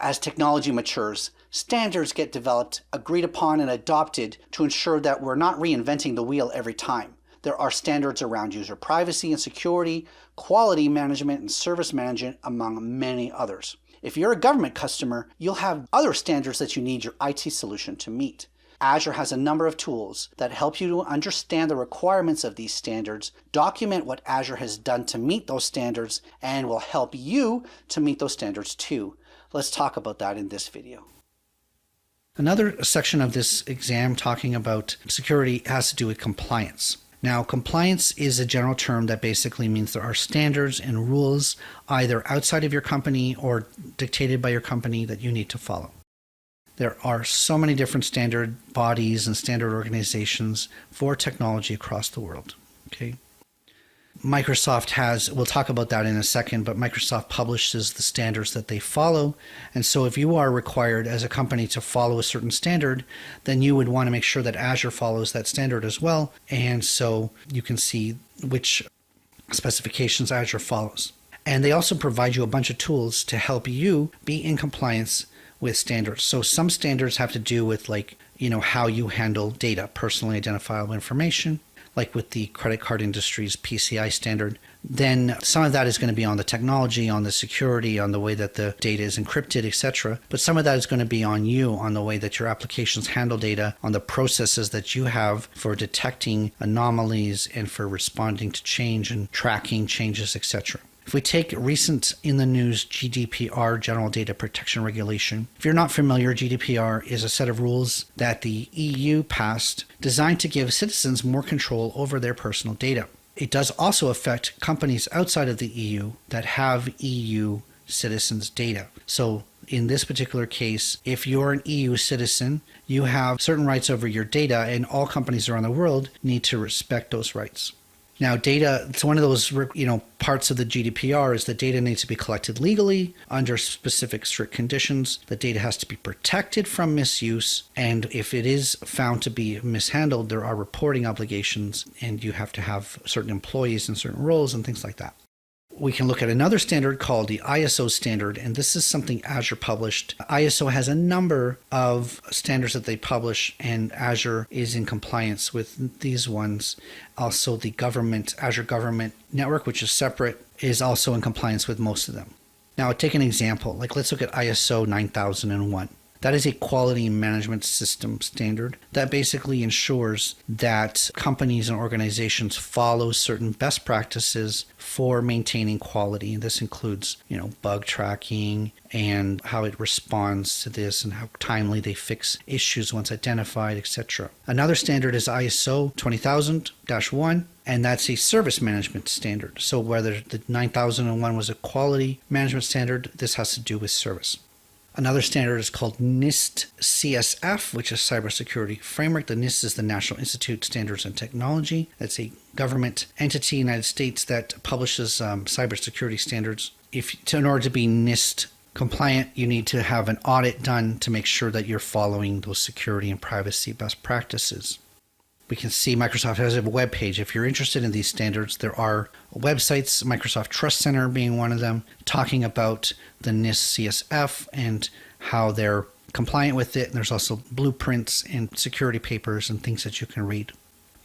As technology matures, standards get developed, agreed upon, and adopted to ensure that we're not reinventing the wheel every time. There are standards around user privacy and security, quality management, and service management, among many others. If you're a government customer, you'll have other standards that you need your IT solution to meet. Azure has a number of tools that help you to understand the requirements of these standards, document what Azure has done to meet those standards, and will help you to meet those standards too. Let's talk about that in this video. Another section of this exam talking about security has to do with compliance. Now, compliance is a general term that basically means there are standards and rules either outside of your company or dictated by your company that you need to follow. There are so many different standard bodies and standard organizations for technology across the world. Okay. Microsoft has, we'll talk about that in a second, but Microsoft publishes the standards that they follow. And so if you are required as a company to follow a certain standard, then you would want to make sure that Azure follows that standard as well. And so you can see which specifications Azure follows. And they also provide you a bunch of tools to help you be in compliance with standards. So some standards have to do with how you handle data, personally identifiable information, like with the credit card industry's PCI standard. Then some of that is going to be on the technology, on the security, on the way that the data is encrypted, etc. But some of that is going to be on you, on the way that your applications handle data, on the processes that you have for detecting anomalies and for responding to change and tracking changes, etc. If we take recent in the news GDPR, General Data Protection Regulation, if you're not familiar, GDPR is a set of rules that the EU passed designed to give citizens more control over their personal data. It does also affect companies outside of the EU that have EU citizens' data. So in this particular case, if you're an EU citizen, you have certain rights over your data, and all companies around the world need to respect those rights. Now, data, it's one of those, parts of the GDPR is that data needs to be collected legally under specific strict conditions. The data has to be protected from misuse. And if it is found to be mishandled, there are reporting obligations, and you have to have certain employees in certain roles and things like that. We can look at another standard called the ISO standard, and this is something Azure published. ISO has a number of standards that they publish, and Azure is in compliance with these ones. Also, the Azure Government Network, which is separate, is also in compliance with most of them. Now, take an example. Let's look at ISO 9001. That is a quality management system standard that basically ensures that companies and organizations follow certain best practices for maintaining quality. And this includes, bug tracking and how it responds to this and how timely they fix issues once identified, etc. Another standard is ISO 20000-1. And that's a service management standard. So whether the 9001 was a quality management standard, this has to do with service. Another standard is called NIST CSF, which is Cybersecurity Framework. The NIST is the National Institute of Standards and Technology. It's a government entity in the United States that publishes cybersecurity standards. In order to be NIST compliant, you need to have an audit done to make sure that you're following those security and privacy best practices. We can see Microsoft has a web page. If you're interested in these standards, there are websites, Microsoft Trust Center being one of them, talking about the NIST CSF and how they're compliant with it. And there's also blueprints and security papers and things that you can read.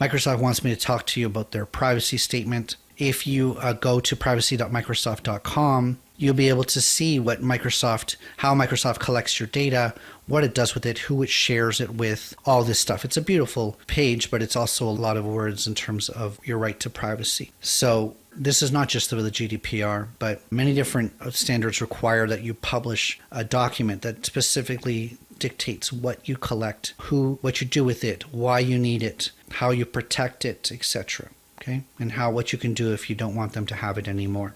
Microsoft wants me to talk to you about their privacy statement. If you go to privacy.microsoft.com, you'll be able to see how Microsoft collects your data, what it does with it, who it shares it with, all this stuff. It's a beautiful page, but it's also a lot of words in terms of your right to privacy. So this is not just the GDPR, but many different standards require that you publish a document that specifically dictates what you collect, what you do with it, why you need it, how you protect it, etc. Okay, and what you can do if you don't want them to have it anymore.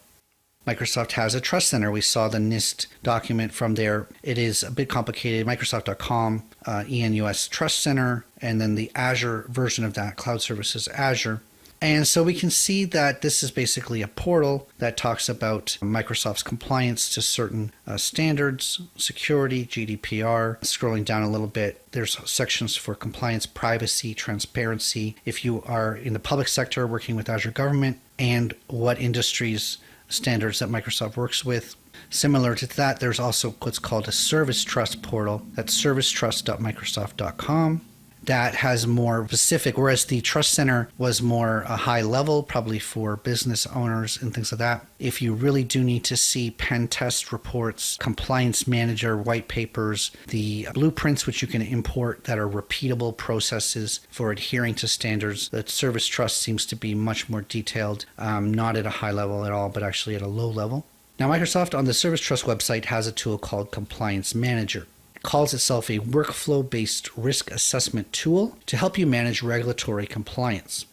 Microsoft has a trust center. We saw the NIST document from there. It is a bit complicated. Microsoft.com, ENUS Trust Center, and then the Azure version of that, Cloud Services Azure. And so we can see that this is basically a portal that talks about Microsoft's compliance to certain standards, security, GDPR. Scrolling down a little bit, there's sections for compliance, privacy, transparency. If you are in the public sector working with Azure Government, and what industries standards that Microsoft works with. Similar to that, there's also what's called a Service Trust portal. That's servicetrust.microsoft.com. That has more specific, whereas the Trust Center was more a high level, probably for business owners and things like that. If you really do need to see pen test reports, compliance manager white papers, the blueprints which you can import that are repeatable processes for adhering to standards, the Service Trust seems to be much more detailed, not at a high level at all, but actually at a low level. Now, Microsoft on the Service Trust website has a tool called Compliance Manager. Calls itself a workflow-based risk assessment tool to help you manage regulatory compliance.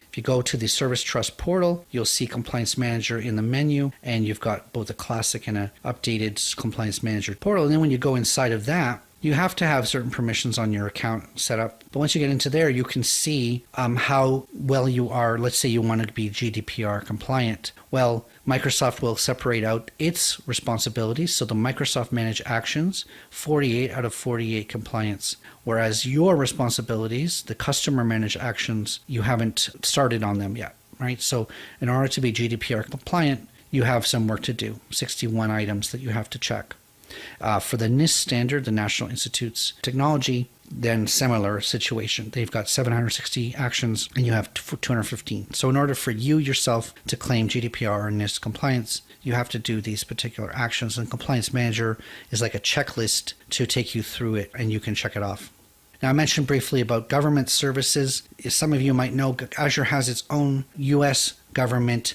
If you go to the Service Trust portal, you'll see Compliance Manager in the menu, and you've got both a classic and an updated Compliance Manager portal. And then when you go inside of that, you have to have certain permissions on your account set up. But once you get into there, you can see how well you are. Let's say you want to be GDPR compliant. Well, Microsoft will separate out its responsibilities. So the Microsoft Managed Actions, 48 out of 48 compliance. Whereas your responsibilities, the Customer Managed Actions, you haven't started on them yet, right? So in order to be GDPR compliant, you have some work to do, 61 items that you have to check. For the NIST standard, the National Institutes of Technology, then similar situation. They've got 760 actions and you have 215. So in order for you yourself to claim GDPR or NIST compliance, you have to do these particular actions. And Compliance Manager is like a checklist to take you through it, and you can check it off. Now, I mentioned briefly about government services. As some of you might know, Azure has its own U.S. government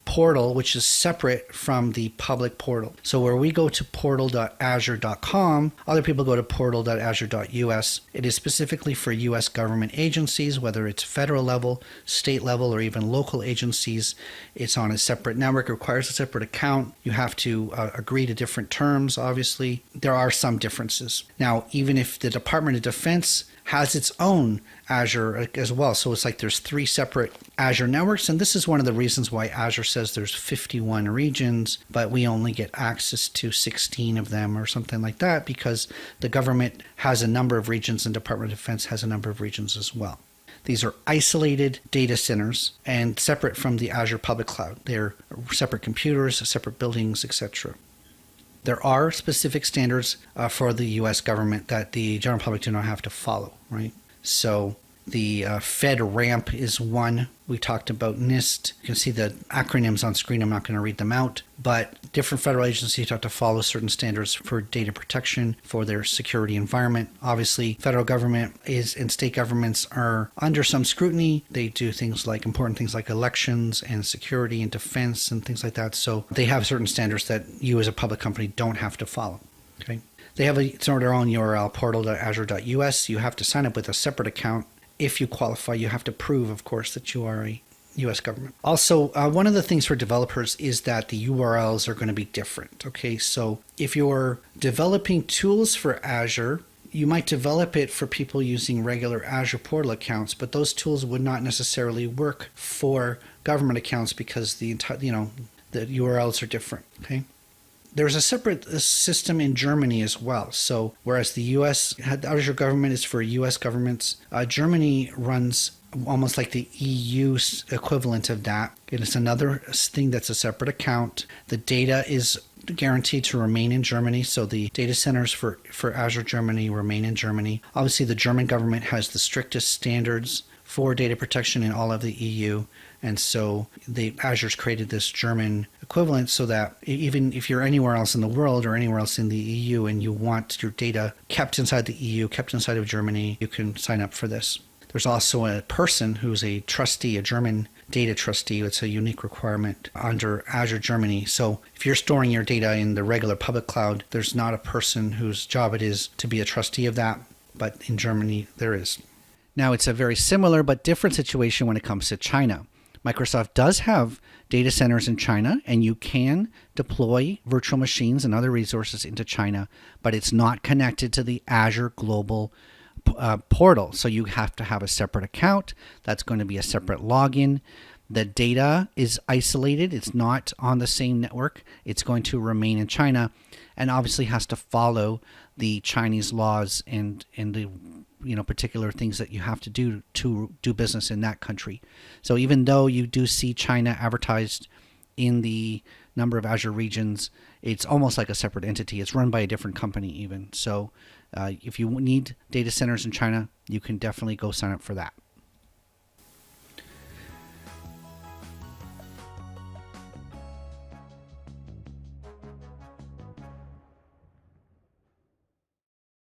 portal, which is separate from the public portal. So where we go to portal.azure.com, other people go to portal.azure.us. It is specifically for US government agencies, whether it's federal level, state level, or even local agencies. It's on a separate network. It requires a separate account. You have to agree to different terms, obviously. There are some differences. Now, even if the Department of Defense has its own Azure as well. So it's like there's 3 separate Azure networks. And this is one of the reasons why Azure says there's 51 regions, but we only get access to 16 of them or something like that, because the government has a number of regions and Department of Defense has a number of regions as well. These are isolated data centers and separate from the Azure public cloud. They're separate computers, separate buildings, etc. There are specific standards for the U.S. government that the general public do not have to follow, right? So the FedRAMP is one. We talked about NIST. You can see the acronyms on screen. I'm not going to read them out, but different federal agencies have to follow certain standards for data protection for their security environment. Obviously, federal government and state governments are under some scrutiny. They do important things like elections and security and defense and things like that. So they have certain standards that you as a public company don't have to follow. Okay. They have their own URL, portal.azure.us. You have to sign up with a separate account. If you qualify, you have to prove, of course, that you are a U.S. government. Also, one of the things for developers is that the URLs are going to be different. Okay, so if you're developing tools for Azure, you might develop it for people using regular Azure portal accounts, but those tools would not necessarily work for government accounts because the URLs are different. Okay. There's a separate system in Germany as well. So whereas the U.S. Azure government is for U.S. governments, Germany runs almost like the EU equivalent of that. And it's another thing that's a separate account. The data is guaranteed to remain in Germany. So the data centers for Azure Germany remain in Germany. Obviously, the German government has the strictest standards for data protection in all of the EU. And so Azure's created this German equivalent so that even if you're anywhere else in the world or anywhere else in the EU and you want your data kept inside the EU, kept inside of Germany, you can sign up for this. There's also a person who's a trustee, a German data trustee. It's a unique requirement under Azure Germany. So if you're storing your data in the regular public cloud, there's not a person whose job it is to be a trustee of that, but in Germany there is. Now, it's a very similar but different situation when it comes to China. Microsoft does have data centers in China, and you can deploy virtual machines and other resources into China, but it's not connected to the Azure Global portal. So you have to have a separate account. That's going to be a separate login. The data is isolated. It's not on the same network. It's going to remain in China and obviously has to follow the Chinese laws and the particular things that you have to do business in that country. So even though you do see China advertised in the number of Azure regions. It's almost like a separate entity. It's run by a different company even. So if you need data centers in China, you can definitely go sign up for that.